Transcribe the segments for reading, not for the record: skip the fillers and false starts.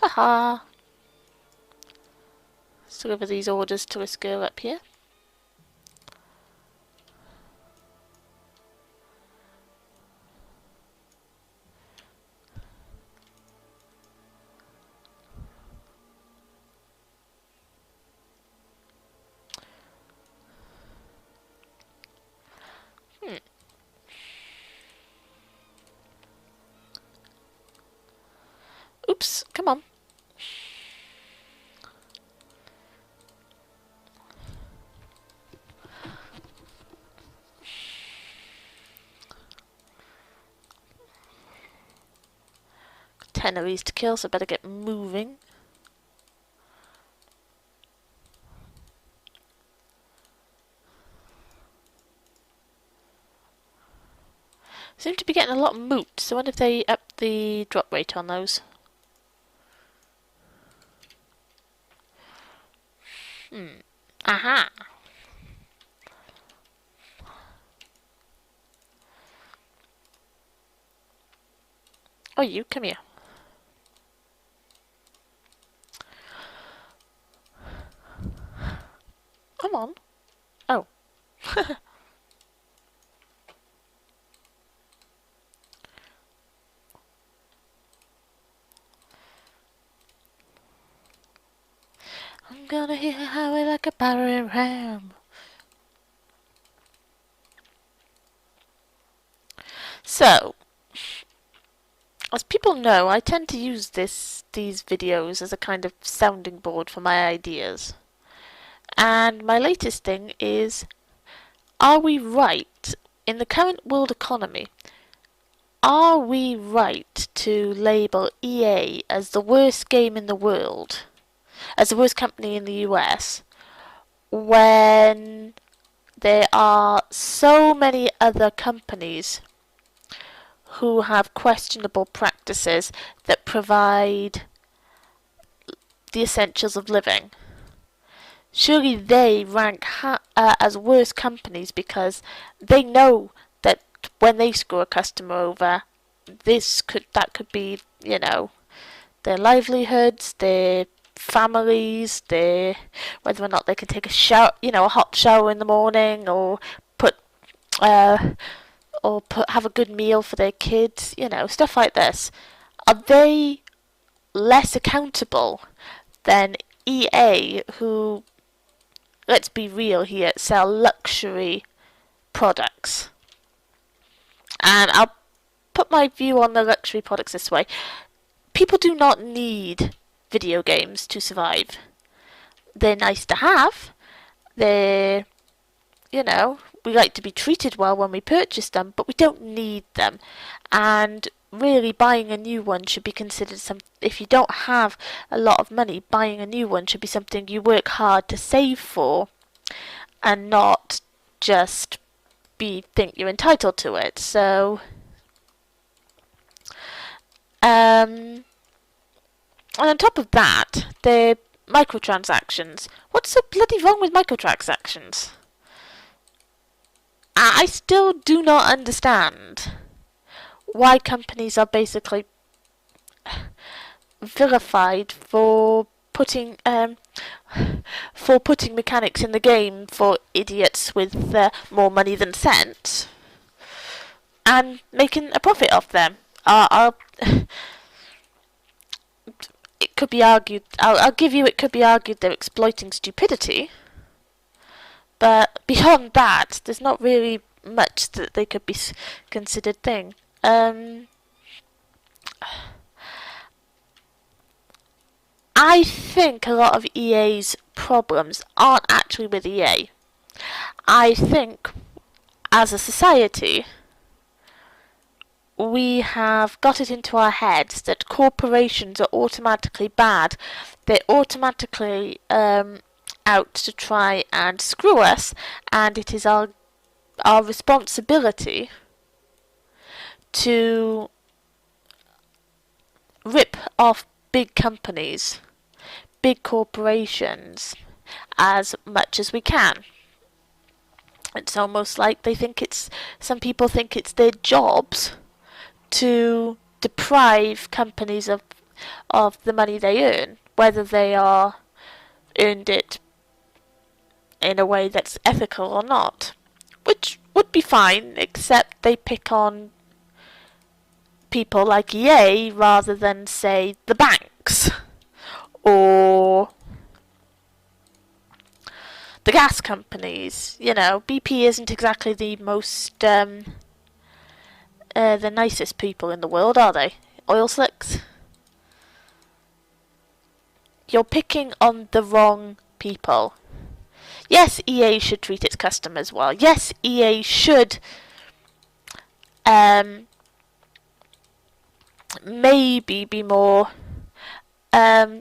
Haha. Let's deliver these orders to this girl up here. Oops, come on. Got 10 of these to kill, so I better get moving. Seem to be getting a lot of moot, so I wonder if they up the drop rate on those. Aha! Oh, you, come here. Come on. Oh. I'm gonna hit a highway like a battering ram. So, as people know, I tend to use these videos as a kind of sounding board for my ideas. And my latest thing is, are we right, in the current world economy, are we right to label EA as the worst game in the world, as the worst company in the US, when there are so many other companies who have questionable practices that provide the essentials of living? Surely they rank as worse companies because they know that when they screw a customer over, that could be, you know, their livelihoods, their families, whether or not they can take a shower, you know, a hot shower in the morning, or have a good meal for their kids, you know, stuff like this. Are they less accountable than EA, who, let's be real here, sell luxury products? And I'll put my view on the luxury products this way. People do not need video games to survive. They're nice to have. They're, you know, we like to be treated well when we purchase them, but we don't need them. And really, buying a new one should be considered if you don't have a lot of money, buying a new one should be something you work hard to save for, and not just think you're entitled to it. So, and on top of that, the microtransactions. What's so bloody wrong with microtransactions? I still do not understand why companies are basically vilified for putting mechanics in the game for idiots with more money than sense, and making a profit off them. It could be argued. I'll give you. It could be argued they're exploiting stupidity. But beyond that, there's not really much that they could be considered thing. I think a lot of EA's problems aren't actually with EA. I think, as a society, we have got it into our heads that corporations are automatically bad. They're automatically out to try and screw us, and it is our responsibility to rip off big companies, big corporations, as much as we can. It's almost like some people think it's their jobs to deprive companies of of the money they earn, whether they are earned it in a way that's ethical or not, which would be fine, except they pick on people like EA rather than, say, the banks or the gas companies. You know, BP isn't exactly the most the nicest people in the world, are they? Oil slicks. You're picking on the wrong people. Yes, EA should treat its customers well. Yes, EA should maybe be more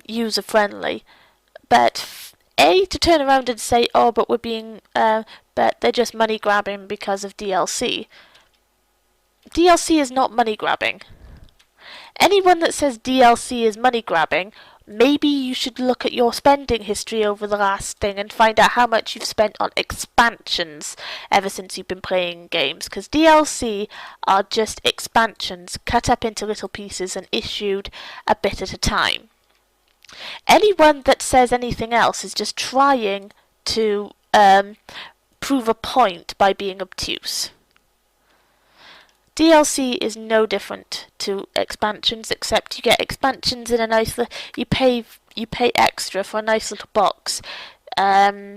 user friendly, but to turn around and say, oh, but we're being but they're just money grabbing because of DLC. DLC is not money grabbing. Anyone that says DLC is money grabbing, maybe you should look at your spending history over the last thing and find out how much you've spent on expansions ever since you've been playing games, because DLC are just expansions cut up into little pieces and issued a bit at a time. Anyone that says anything else is just trying to prove a point by being obtuse. DLC is no different to expansions, except you get expansions in a nice. You pay extra for a nice little box, for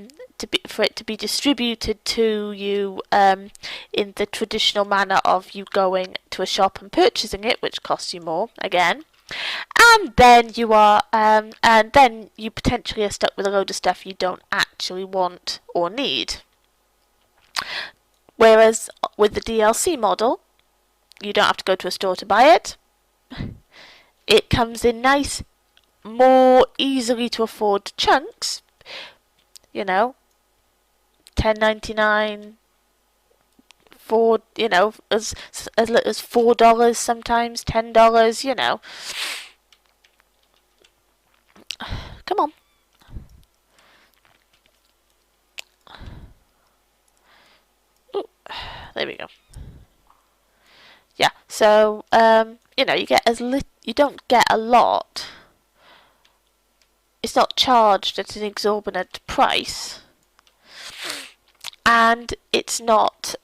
it to be distributed to you in the traditional manner of you going to a shop and purchasing it, which costs you more again. And then you potentially are stuck with a load of stuff you don't actually want or need. Whereas with the DLC model, you don't have to go to a store to buy it. It comes in nice, more easily to afford chunks. You know, $10.99, as little as $4 sometimes, $10. You know, come on. Ooh, there we go. Yeah, so you get you don't get a lot. It's not charged at an exorbitant price, and it's not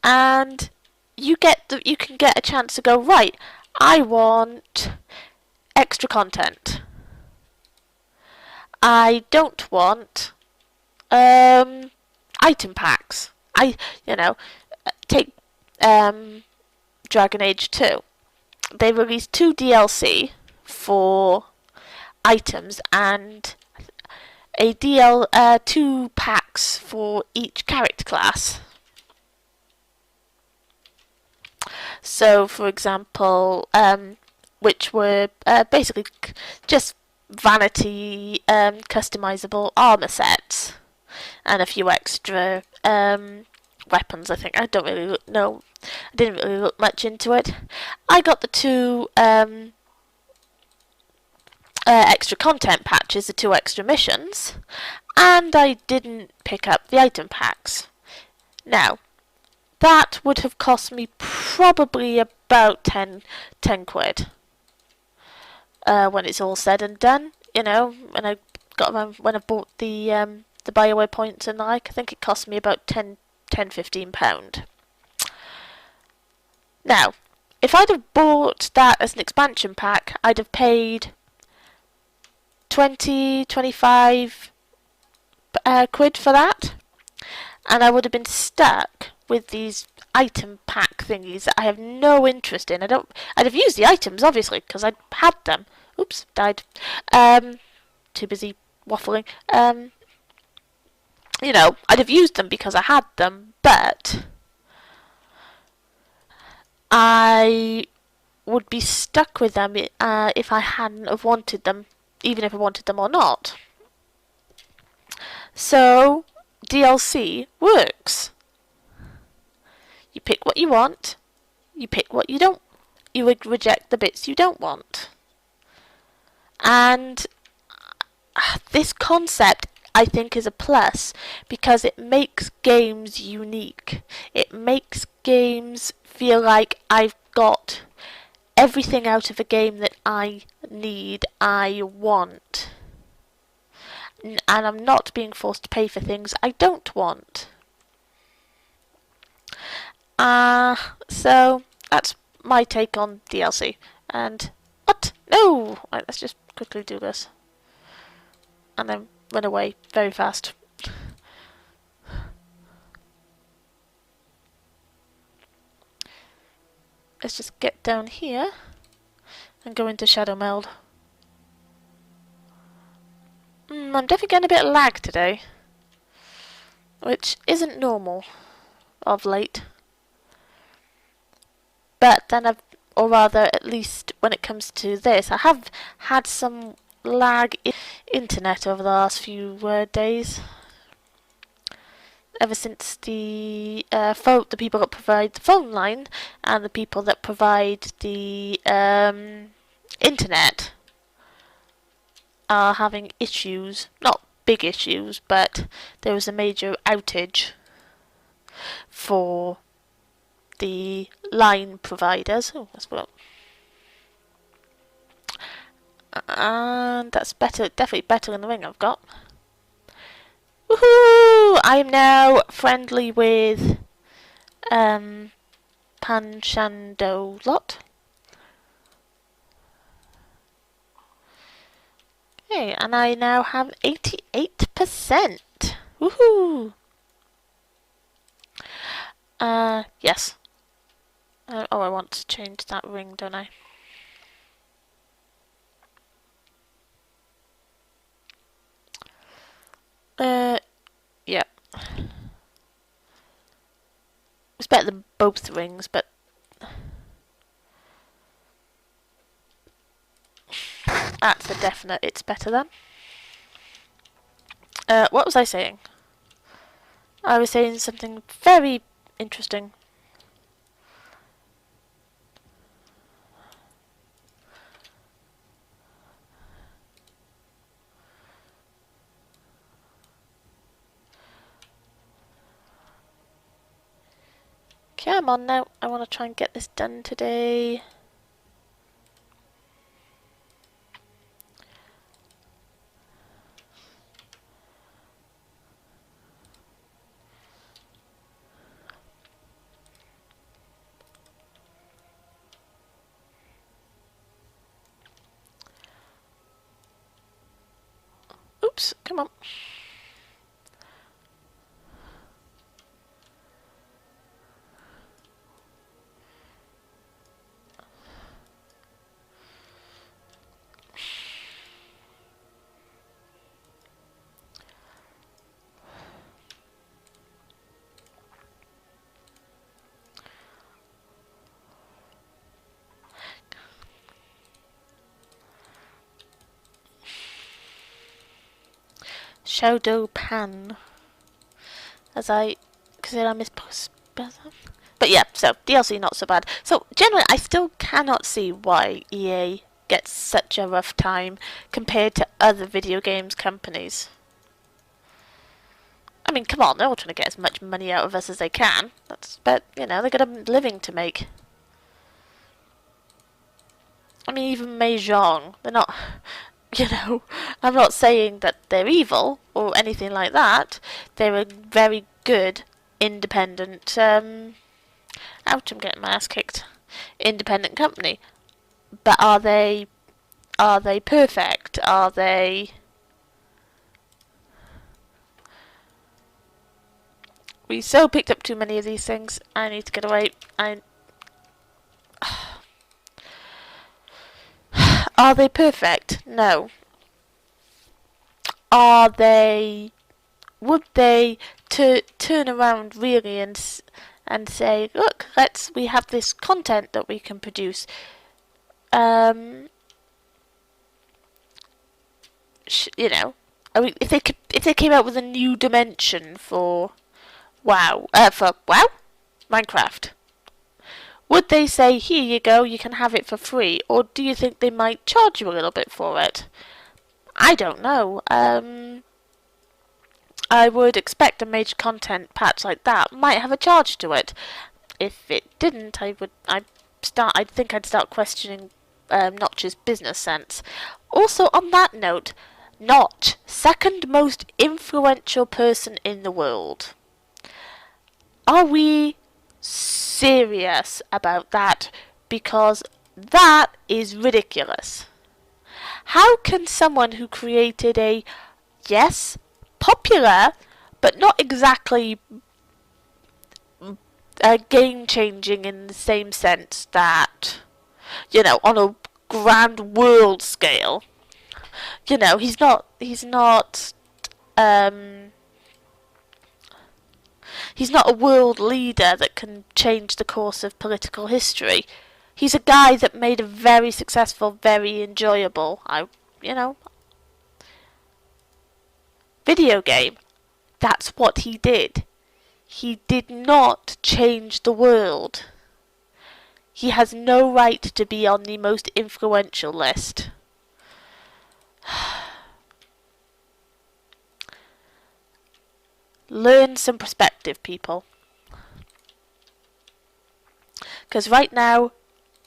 and you can get a chance to go, right, I want extra content. I don't want item packs. Take Dragon Age 2. They released 2 DLC for items and 2 packs for each character class. So, for example, which were basically just vanity customizable armor sets and a few extra weapons. I think I don't really know. I didn't really look much into it. I got the 2 extra content patches, the 2 extra missions, and I didn't pick up the item packs. Now, that would have cost me probably about 10 quid. When it's all said and done, when I bought the BioWare points and the like, I think it cost me about £15. Now, if I'd have bought that as an expansion pack, I'd have paid 25 quid for that, and I would have been stuck with these item pack thingies that I have no interest in. I'd have used the items, obviously, because I'd had them. Oops, died. Too busy waffling. I'd have used them because I had them, but I would be stuck with them if I hadn't have wanted them, even if I wanted them or not. So, DLC works. You pick what you want, you pick what you don't, you would reject the bits you don't want. And this concept, I think is a plus, because it makes games unique. It makes games feel like I've got everything out of a game that I need, I want. And I'm not being forced to pay for things I don't want. So that's my take on DLC. And what? No! Right, let's just quickly do this. And then run away very fast. Let's just get down here and go into Shadow Meld. I'm definitely getting a bit of lag today, which isn't normal of late. But then or rather, at least when it comes to this, I have had some lag internet over the last few days. Ever since the people that provide the phone line and the people that provide the internet are having issues. Not big issues, but there was a major outage for the line providers. Oh, that's what. And that's better, definitely better than the ring I've got. Woohoo! I'm now friendly with Panchandolot. Okay, and I now have 88%. Woohoo! Yes. Oh, I want to change that ring, don't I? Yeah. It's better than both rings, but that's a definite it's better than. What was I saying? I was saying something very interesting. Come on now, I want to try and get this done today. Oops, come on. Shadow Pan. As I consider I mispost. But yeah, so DLC not so bad. So generally I still cannot see why EA gets such a rough time compared to other video games companies. I mean, come on, they're all trying to get as much money out of us as they can. But, you know, they've got a living to make. I mean, even Mahjong, they're not, you know, I'm not saying that they're evil or anything like that. They're a very good, independent, ouch, I'm getting my ass kicked, independent company. But are they perfect? Are they... We so picked up too many of these things. I need to get away. Are they perfect? No. Are they... Would they turn around really and say, look, we have this content that we can produce. You know, I mean, if they came out with a new dimension for Minecraft, would they say, here you go, you can have it for free? Or do you think they might charge you a little bit for it? I don't know. I would expect a major content patch like that might have a charge to it. If it didn't, I think I'd start questioning Notch's business sense. Also, on that note, Notch, second most influential person in the world. Are we serious about that? Because that is ridiculous. How can someone who created a, yes, popular, but not exactly game changing in the same sense that, on a grand world scale, um, he's not a world leader that can change the course of political history. He's a guy that made a very successful, very enjoyable, video game. That's what he did. He did not change the world. He has no right to be on the most influential list. Learn some perspective, people. Because right now,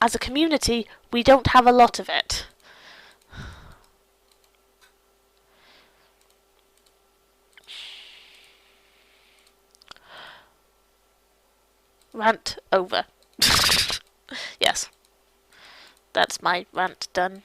as a community, we don't have a lot of it. Rant over. Yes. That's my rant done.